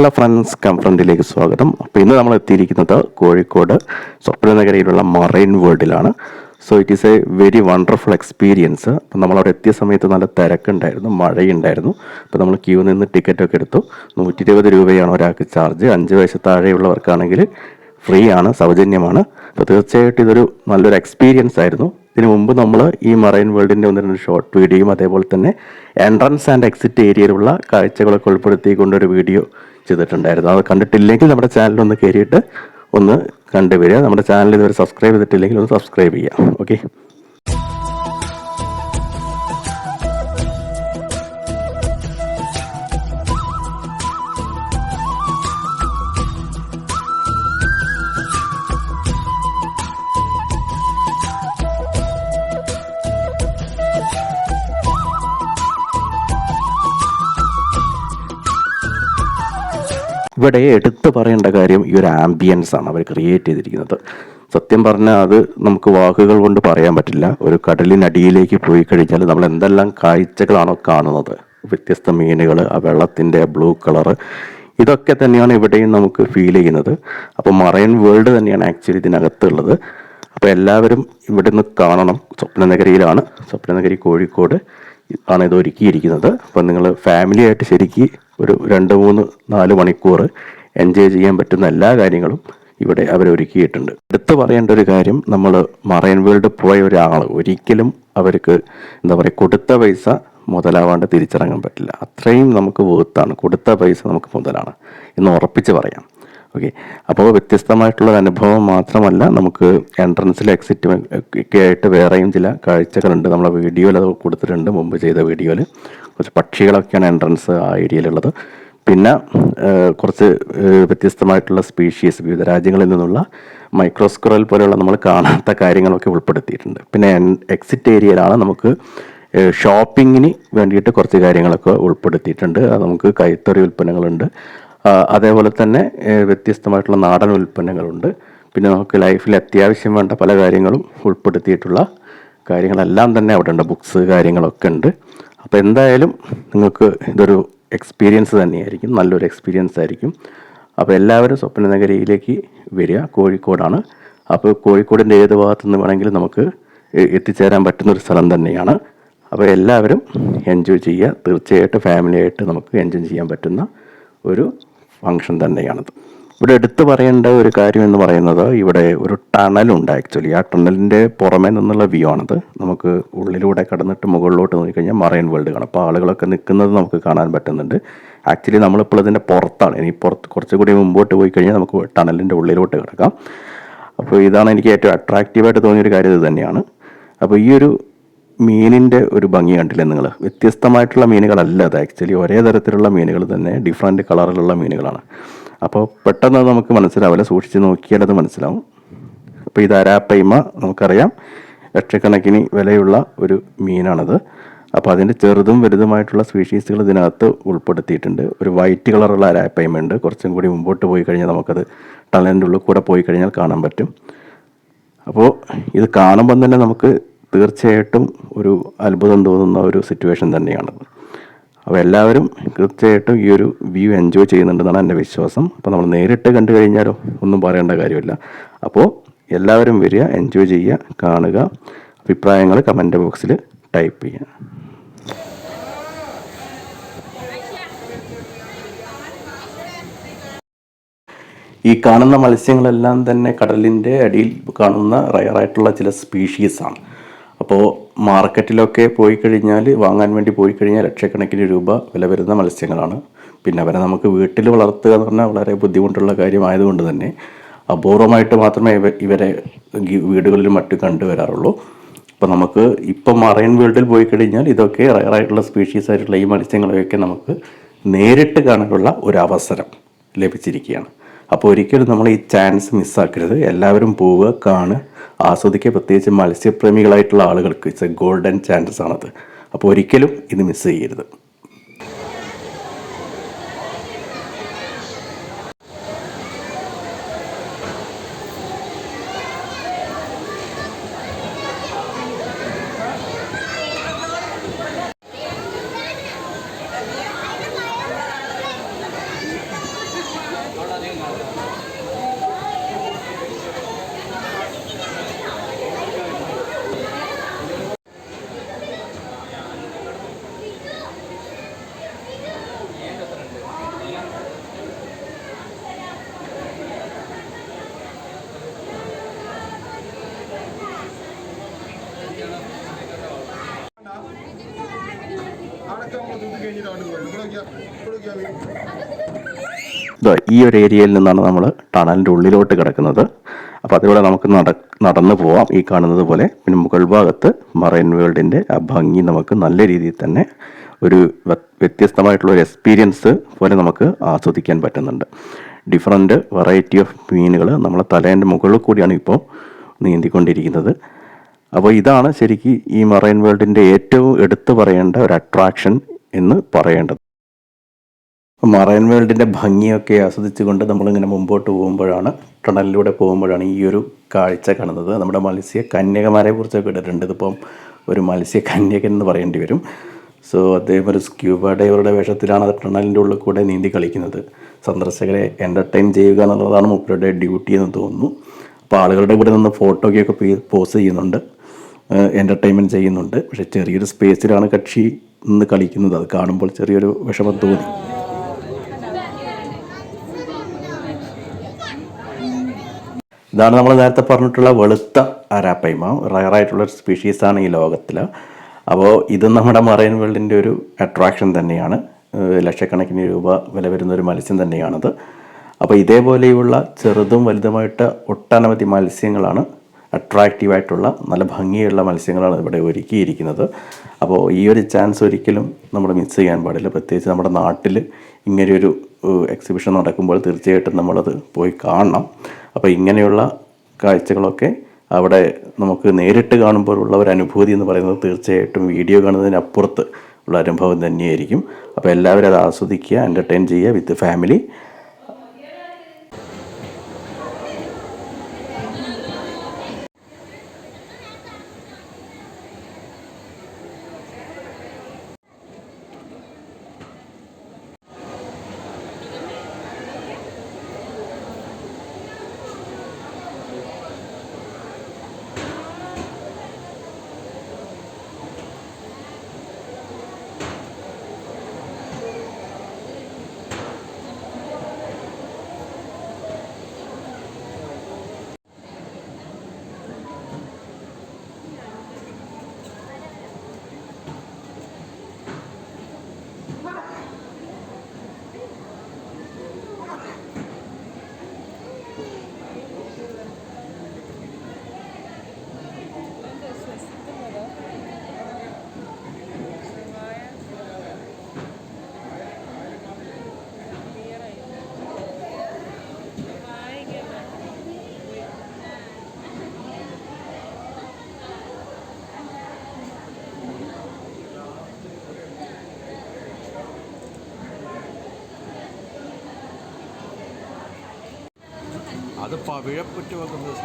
Hello friends, കംഫ്രണ്ടിലേക്ക് സ്വാഗതം. അപ്പോൾ ഇന്ന് നമ്മൾ എത്തിയിരിക്കുന്നത് കോഴിക്കോട് സ്വപ്നനഗരിയിലുള്ള മറൈൻ വേൾഡിലാണ്. So it is a very wonderful experience. അപ്പോൾ നമ്മളവിടെ എത്തിയ സമയത്ത് നല്ല തിരക്കുണ്ടായിരുന്നു, മഴയുണ്ടായിരുന്നു. അപ്പോൾ നമ്മൾ ക്യൂ നിന്ന് ടിക്കറ്റൊക്കെ എടുത്തു. 120 രൂപയാണ് ഒരാൾക്ക് ചാർജ്. 5 വയസ്സ് താഴെയുള്ളവർക്കാണെങ്കിൽ ഫ്രീ ആണ്, സൗജന്യമാണ്. അപ്പോൾ തീർച്ചയായിട്ടും ഇതൊരു നല്ലൊരു എക്സ്പീരിയൻസ് ആയിരുന്നു. ഇതിനു മുമ്പ് നമ്മൾ ഈ മറൈൻ വേൾഡിൻ്റെ 1-2 ഷോർട്ട് വീഡിയോയും അതേപോലെ തന്നെ എൻട്രൻസ് ആൻഡ് എക്സിറ്റ് ഏരിയയിലുള്ള കാഴ്ചകളൊക്കെ ഉൾപ്പെടുത്തിക്കൊണ്ടൊരു വീഡിയോ ചെയ്തിട്ടുണ്ടായിരുന്നു. അത് കണ്ടിട്ടില്ലെങ്കിൽ നമ്മുടെ ചാനലൊന്ന് കയറിയിട്ട് ഒന്ന് കണ്ടുവരിക. നമ്മുടെ ചാനൽ ഇതുവരെ സബ്സ്ക്രൈബ് ചെയ്തിട്ടില്ലെങ്കിൽ ഒന്ന് സബ്സ്ക്രൈബ് ചെയ്യാം. ഓക്കെ. ഇവിടെ എടുത്തു പറയേണ്ട കാര്യം ഈ ഒരു ആംബിയൻസ് ആണ് അവർ ക്രിയേറ്റ് ചെയ്തിരിക്കുന്നത്. സത്യം പറഞ്ഞാൽ അത് നമുക്ക് വാക്കുകൾ കൊണ്ട് പറയാൻ പറ്റില്ല. ഒരു കടലിനടിയിലേക്ക് പോയി കഴിഞ്ഞാൽ നമ്മൾ എന്തെല്ലാം കാഴ്ചകളാണോ കാണുന്നത്, വ്യത്യസ്ത മീനുകൾ, ആ വെള്ളത്തിൻ്റെ ബ്ലൂ കളറ്, ഇതൊക്കെ തന്നെയാണ് ഇവിടെയും നമുക്ക് ഫീൽ ചെയ്യുന്നത്. അപ്പോൾ മറൈൻ വേൾഡ് തന്നെയാണ് ആക്ച്വലി ഇതിനകത്തുള്ളത്. അപ്പോൾ എല്ലാവരും ഇവിടെ നിന്ന് കാണണം. സ്വപ്നനഗരിയിലാണ്, സ്വപ്നനഗരി കോഴിക്കോട് ആണ് ഇത് ഒരുക്കിയിരിക്കുന്നത്. അപ്പം നിങ്ങൾ ഫാമിലി ആയിട്ട് ശരിക്ക് ഒരു 2-3-4 മണിക്കൂർ എൻജോയ് ചെയ്യാൻ പറ്റുന്ന എല്ലാ കാര്യങ്ങളും ഇവിടെ അവരൊരുക്കിയിട്ടുണ്ട്. എടുത്തു പറയേണ്ട ഒരു കാര്യം, നമ്മൾ മറൈൻ വേൾഡ് പോയ ഒരാൾ ഒരിക്കലും അവർക്ക് എന്താ പറയുക, കൊടുത്ത പൈസ മുതലാവാണ്ട് തിരിച്ചിറങ്ങാൻ പറ്റില്ല. അത്രയും നമുക്ക് വേർത്താണ്, കൊടുത്ത പൈസ നമുക്ക് മുതലാണ് എന്ന് ഉറപ്പിച്ച് പറയാം. ഓക്കെ. അപ്പോൾ വ്യത്യസ്തമായിട്ടുള്ളൊരു അനുഭവം മാത്രമല്ല, നമുക്ക് എൻട്രൻസിൽ എക്സിറ്റ് ഒക്കെ ആയിട്ട് വേറെയും ചില കാഴ്ചകളുണ്ട്. നമ്മളെ വീഡിയോയിൽ അത് കൊടുത്തിട്ടുണ്ട്, മുമ്പ് ചെയ്ത വീഡിയോയിൽ. കുറച്ച് പക്ഷികളൊക്കെയാണ് എൻട്രൻസ് ആ ഏരിയയിലുള്ളത്. പിന്നെ കുറച്ച് വ്യത്യസ്തമായിട്ടുള്ള സ്പീഷീസ്, വിവിധ രാജ്യങ്ങളിൽ നിന്നുള്ള മൈക്രോസ്ക്വറൽ പോലെയുള്ള നമ്മൾ കാണാത്ത കാര്യങ്ങളൊക്കെ ഉൾപ്പെടുത്തിയിട്ടുണ്ട്. പിന്നെ എക്സിറ്റ് ഏരിയയിലാണ് നമുക്ക് ഷോപ്പിങ്ങിന് വേണ്ടിയിട്ട് കുറച്ച് കാര്യങ്ങളൊക്കെ ഉൾപ്പെടുത്തിയിട്ടുണ്ട്. അത് നമുക്ക് കൈത്തറി ഉൽപ്പന്നങ്ങളുണ്ട്, അതേപോലെ തന്നെ വ്യത്യസ്തമായിട്ടുള്ള നാടൻ ഉൽപ്പന്നങ്ങളുണ്ട്. പിന്നെ നമുക്ക് ലൈഫിൽ അത്യാവശ്യം വേണ്ട പല കാര്യങ്ങളും ഉൾപ്പെടുത്തിയിട്ടുള്ള കാര്യങ്ങളെല്ലാം തന്നെ അവിടെ ഉണ്ട്. ബുക്സ് കാര്യങ്ങളൊക്കെ ഉണ്ട്. അപ്പോൾ എന്തായാലും നിങ്ങൾക്ക് ഇതൊരു എക്സ്പീരിയൻസ് തന്നെയായിരിക്കും, നല്ലൊരു എക്സ്പീരിയൻസ് ആയിരിക്കും. അപ്പോൾ എല്ലാവരും സ്വപ്നനഗരിയിലേക്ക് വരിക. കോഴിക്കോടാണ്. അപ്പോൾ കോഴിക്കോടിൻ്റെ ഏത് ഭാഗത്തു നിന്ന് വേണമെങ്കിലും നമുക്ക് എത്തിച്ചേരാൻ പറ്റുന്നൊരു സ്ഥലം തന്നെയാണ്. അപ്പോൾ എല്ലാവരും എൻജോയ് ചെയ്യുക. തീർച്ചയായിട്ടും ഫാമിലിയായിട്ട് നമുക്ക് എൻജോയ് ചെയ്യാൻ പറ്റുന്ന ഒരു ഫങ്ഷൻ തന്നെയാണത്. ഇവിടെ എടുത്തു പറയേണ്ട ഒരു കാര്യം എന്ന് പറയുന്നത്, ഇവിടെ ഒരു ടണലുണ്ട് ആക്ച്വലി. ആ ടണലിൻ്റെ പുറമേ നിന്നുള്ള വ്യൂ ആണത്. നമുക്ക് ഉള്ളിലൂടെ കടന്നിട്ട് മുകളിലോട്ട് നോക്കിക്കഴിഞ്ഞാൽ മറൈൻ വേൾഡ് കാണാം. അപ്പോൾ ആളുകളൊക്കെ നിൽക്കുന്നത് നമുക്ക് കാണാൻ പറ്റുന്നുണ്ട്. ആക്ച്വലി നമ്മളിപ്പോൾ ഇതിൻ്റെ പുറത്താണ്. ഇനി കുറച്ചുകൂടി മുമ്പോട്ട് പോയി കഴിഞ്ഞാൽ നമുക്ക് ടണലിൻ്റെ ഉള്ളിലോട്ട് കിടക്കാം. അപ്പോൾ ഇതാണ് എനിക്ക് ഏറ്റവും അട്രാക്റ്റീവായിട്ട് തോന്നിയൊരു കാര്യം ഇത് തന്നെയാണ്. അപ്പോൾ ഈ ഒരു മീനിൻ്റെ ഒരു ഭംഗി കണ്ടില്ലേ നിങ്ങൾ? വ്യത്യസ്തമായിട്ടുള്ള മീനുകളല്ല അത്. ആക്ച്വലി ഒരേ തരത്തിലുള്ള മീനുകൾ തന്നെ, ഡിഫറെൻറ്റ് കളറിലുള്ള മീനുകളാണ്. അപ്പോൾ പെട്ടെന്ന് നമുക്ക് മനസ്സിലാവില്ല, സൂക്ഷിച്ച് നോക്കിയാൽ അത് മനസ്സിലാവും. അപ്പോൾ ഇത് അരാപ്പൈമ, നമുക്കറിയാം ലക്ഷക്കണക്കിന് വിലയുള്ള ഒരു മീനാണത്. അപ്പോൾ അതിൻ്റെ ചെറുതും വലുതുമായിട്ടുള്ള സ്പീഷീസുകൾ ഇതിനകത്ത് ഉൾപ്പെടുത്തിയിട്ടുണ്ട്. ഒരു വൈറ്റ് കളറുള്ള അരാപ്പൈമ ഉണ്ട്. കുറച്ചും കൂടി മുമ്പോട്ട് പോയി കഴിഞ്ഞാൽ നമുക്കത് ടണലിൻ്റെ ഉള്ളിൽ കൂടെ പോയി കഴിഞ്ഞാൽ കാണാൻ പറ്റും. അപ്പോൾ ഇത് കാണുമ്പം തന്നെ നമുക്ക് തീർച്ചയായിട്ടും ഒരു അത്ഭുതം തോന്നുന്ന ഒരു സിറ്റുവേഷൻ തന്നെയാണത്. അപ്പോൾ എല്ലാവരും തീർച്ചയായിട്ടും ഈ ഒരു വ്യൂ എൻജോയ് ചെയ്യുന്നുണ്ടെന്നാണ് എൻ്റെ വിശ്വാസം. അപ്പോൾ നമ്മൾ നേരിട്ട് കണ്ടു കഴിഞ്ഞാലോ ഒന്നും പറയേണ്ട കാര്യമില്ല. അപ്പോൾ എല്ലാവരും വരിക, എൻജോയ് ചെയ്യുക, കാണുക. അഭിപ്രായങ്ങൾ കമൻറ്റ് ബോക്സിൽ ടൈപ്പ് ചെയ്യുക. ഈ കാണുന്ന മത്സ്യങ്ങളെല്ലാം തന്നെ കടലിൻ്റെ അടിയിൽ കാണുന്ന റയറായിട്ടുള്ള ചില സ്പീഷീസാണ്. അപ്പോൾ മാർക്കറ്റിലൊക്കെ പോയി കഴിഞ്ഞാൽ, വാങ്ങാൻ വേണ്ടി പോയി കഴിഞ്ഞാൽ ലക്ഷക്കണക്കിന് രൂപ വില വരുന്ന മത്സ്യങ്ങളാണ്. പിന്നെ അവരെ നമുക്ക് വീട്ടിൽ വളർത്തുക എന്ന് പറഞ്ഞാൽ വളരെ ബുദ്ധിമുട്ടുള്ള കാര്യമായതുകൊണ്ട് തന്നെ അപൂർവമായിട്ട് മാത്രമേ ഇവരെ വീടുകളിലും മറ്റും കണ്ടുവരാറുള്ളൂ. അപ്പോൾ നമുക്ക് ഇപ്പം മറൈൻ വേൾഡിൽ പോയി കഴിഞ്ഞാൽ ഇതൊക്കെ റയറായിട്ടുള്ള സ്പീഷീസ് ആയിട്ടുള്ള ഈ മത്സ്യങ്ങളെയൊക്കെ നമുക്ക് നേരിട്ട് കാണാനുള്ള ഒരു അവസരം ലഭിച്ചിരിക്കുകയാണ്. അപ്പോൾ ഒരിക്കലും നമ്മൾ ഈ ചാൻസ് മിസ്സാക്കരുത്. എല്ലാവരും പോവുക, കാണുക, ആസ്വദിക്കുക. പ്രത്യേകിച്ച് മത്സ്യപ്രേമികളായിട്ടുള്ള ആളുകൾക്ക് ഇറ്റ്സ് എ ഗോൾഡൻ ചാൻസ് ആണത്. അപ്പോൾ ഒരിക്കലും ഇത് മിസ് ചെയ്യരുത്. ഈ ഒരു ഏരിയയിൽ നിന്നാണ് നമ്മൾ ടണലിൻ്റെ ഉള്ളിലോട്ട് കിടക്കുന്നത്. അപ്പോൾ അതിലൂടെ നമുക്ക് നടന്നു പോവാം ഈ കാണുന്നത് പോലെ. പിന്നെ മുകൾ ഭാഗത്ത് മറൈൻ വേൾഡിൻ്റെ ആ ഭംഗി നമുക്ക് നല്ല രീതിയിൽ തന്നെ ഒരു വ്യത്യസ്തമായിട്ടുള്ള ഒരു എക്സ്പീരിയൻസ് പോലെ നമുക്ക് ആസ്വദിക്കാൻ പറ്റുന്നുണ്ട്. ഡിഫറൻറ്റ് വെറൈറ്റി ഓഫ് മീനുകൾ നമ്മളെ തലേൻ്റെ മുകളിൽ കൂടിയാണ് ഇപ്പോൾ നീന്തിക്കൊണ്ടിരിക്കുന്നത്. അപ്പോൾ ഇതാണ് ശരിക്കും ഈ മറൈൻ വേൾഡിൻ്റെ ഏറ്റവും എടുത്തു പറയേണ്ട ഒരു അട്രാക്ഷൻ എന്ന് പറയേണ്ടത്. മറൈൻ വേൾഡിൻ്റെ ഭംഗിയൊക്കെ ആസ്വദിച്ചുകൊണ്ട് നമ്മളിങ്ങനെ മുമ്പോട്ട് പോകുമ്പോഴാണ്, ടണലിലൂടെ പോകുമ്പോഴാണ് ഈ ഒരു കാഴ്ച കാണുന്നത്. നമ്മുടെ മത്സ്യ കന്യകമാരെ കുറിച്ചൊക്കെ ഇട്ടിട്ടുണ്ട്. ഇതിപ്പം ഒരു മത്സ്യ കന്യകൻ എന്ന് പറയേണ്ടി വരും. സോ അദ്ദേഹം ഒരു സ്ക്യൂബ ഡൈവറുടെ വേഷത്തിലാണ് ടണലിൻ്റെ ഉള്ളിൽ കൂടെ നീന്തി കളിക്കുന്നത്. സന്ദർശകരെ എൻ്റർടൈൻ ചെയ്യുക എന്നുള്ളതാണ് മൂപ്പരുടെ ഡ്യൂട്ടി എന്ന് തോന്നുന്നു. അപ്പോൾ ആളുകളുടെ കൂടെ നിന്ന് ഫോട്ടോയ്ക്കൊക്കെ പോസ് ചെയ്യുന്നുണ്ട്, എൻ്റർടൈൻമെൻറ്റ് ചെയ്യുന്നുണ്ട്. പക്ഷേ ചെറിയൊരു സ്പേസിലാണ് കക്ഷി നിന്ന് കളിക്കുന്നത്. അത് കാണുമ്പോൾ ചെറിയൊരു വിഷമം തോന്നി. ഇതാണ് നമ്മൾ നേരത്തെ പറഞ്ഞിട്ടുള്ള വെളുത്ത അരാപ്പൈമ. റയറായിട്ടുള്ളൊരു സ്പീഷീസാണ് ഈ ലോകത്തിൽ. അപ്പോൾ ഇത് നമ്മുടെ മറൈൻ വേൾഡിൻ്റെ ഒരു അട്രാക്ഷൻ തന്നെയാണ്. ലക്ഷക്കണക്കിന് രൂപ വില വരുന്നൊരു മത്സ്യം തന്നെയാണത്. അപ്പോൾ ഇതേപോലെയുള്ള ചെറുതും വലുതുമായിട്ട് ഒട്ടനവധി മത്സ്യങ്ങളാണ്, അട്രാക്റ്റീവായിട്ടുള്ള നല്ല ഭംഗിയുള്ള മത്സ്യങ്ങളാണ് ഇവിടെ ഒരുക്കിയിരിക്കുന്നത്. അപ്പോൾ ഈ ഒരു ചാൻസ് ഒരിക്കലും നമ്മൾ മിസ് ചെയ്യാൻ പാടില്ല. പ്രത്യേകിച്ച് നമ്മുടെ നാട്ടിൽ ഇങ്ങനെയൊരു എക്സിബിഷൻ നടക്കുമ്പോൾ തീർച്ചയായിട്ടും നമ്മളത് പോയി കാണണം. അപ്പോൾ ഇങ്ങനെയുള്ള കാഴ്ചകളൊക്കെ അവിടെ നമുക്ക് നേരിട്ട് കാണുമ്പോഴുള്ള ഒരു അനുഭൂതി എന്ന് പറയുന്നത് തീർച്ചയായിട്ടും വീഡിയോ കാണുന്നതിനപ്പുറത്ത് ഉള്ള അനുഭവം തന്നെയായിരിക്കും. അപ്പോൾ എല്ലാവരും അത് ആസ്വദിക്കുക, എൻ്റർടൈൻ ചെയ്യുക വിത്ത് ഫാമിലി. അത് പവിഴപ്പുറ്റ് വെക്കുന്നത്.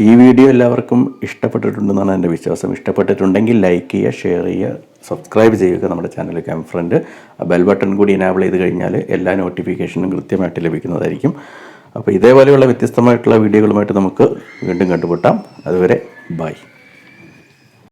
ഈ വീഡിയോ എല്ലാവർക്കും ഇഷ്ടപ്പെട്ടിട്ടുണ്ടെന്നാണ് എൻ്റെ വിശ്വാസം. ഇഷ്ടപ്പെട്ടിട്ടുണ്ടെങ്കിൽ ലൈക്ക് ചെയ്യുക, ഷെയർ ചെയ്യുക, സബ്സ്ക്രൈബ് ചെയ്യുക നമ്മുടെ ചാനൽ ഫ്രണ്ട്. ബെൽ ബട്ടൺ കൂടി എനേബിൾ ചെയ്ത് കഴിഞ്ഞാൽ എല്ലാ നോട്ടിഫിക്കേഷനും കൃത്യമായിട്ട് ലഭിക്കുന്നതായിരിക്കും. അപ്പോൾ ഇതേപോലെയുള്ള വ്യത്യസ്തമായിട്ടുള്ള വീഡിയോകളുമായിട്ട് നമുക്ക് വീണ്ടും കണ്ടുമുട്ടാം. അതുവരെ ബൈ.